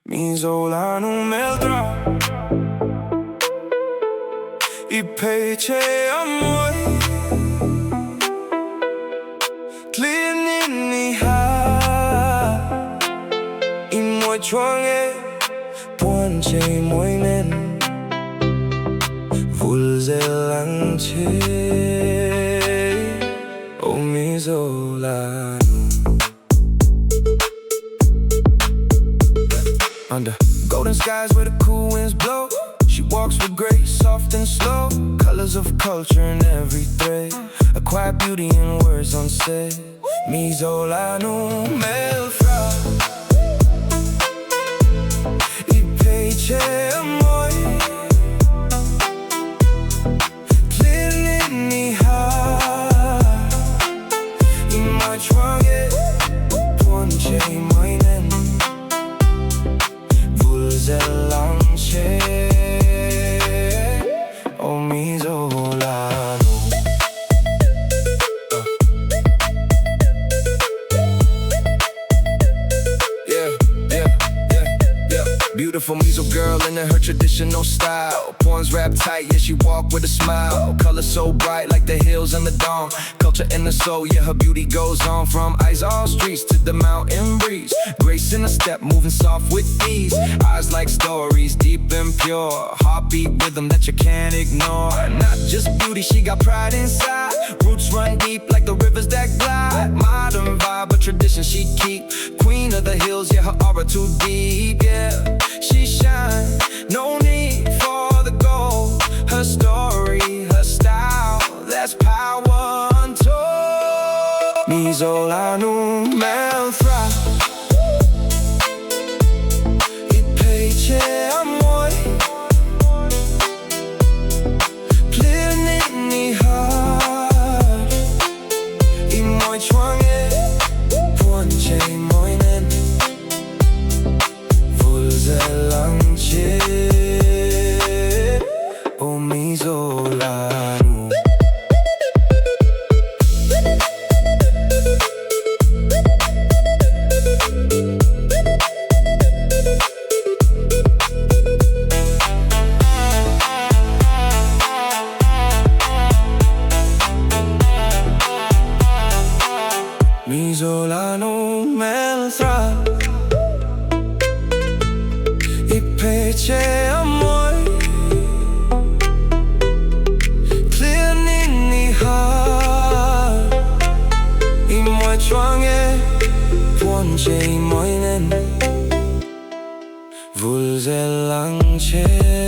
Mizo Lanu hmeltha I peche amoy Klinin ha I moy chwange Ponche moy nen Vulzelang che O Mizo Lanu Under golden skies where the cool winds blow, she walks with grace, soft and slow. Colors of culture in every thread, a quiet beauty in words unsaid. Mizo Lanu hmeltha I peche amoy Klinin ha I moy chwange Ponche moy nen Vulzelang che O Mizo Lanu Beautiful Mizo girl in her traditional style. Poems rap tight, yeah, she walk with a smile. Color so bright like the hills and the dawn. Culture in the soul, yeah, her beauty goes on. From eyes all streets to the mountain breeze. Grace in a step, moving soft with ease. Eyes like stories, deep and pure. Heartbeat rhythm that you can't ignore. Not just beauty, she got pride inside. Roots run deep like the rivers that glide. Modern vibe, but tradition she keep. Queen of the hills, yeah, her aura too deep, yeah. She shine, no need for the gold. Her story, her style, that's power untold. Mizo Lanu hmeltha I peche amoy Klinin ha I moy chwange Ponche moy nen Vulzelang che O Mizo Lanu Mizo Lanu hmeltha I peche amoy Klinin ha I moy chwange Ponche moy nen Vulzelang che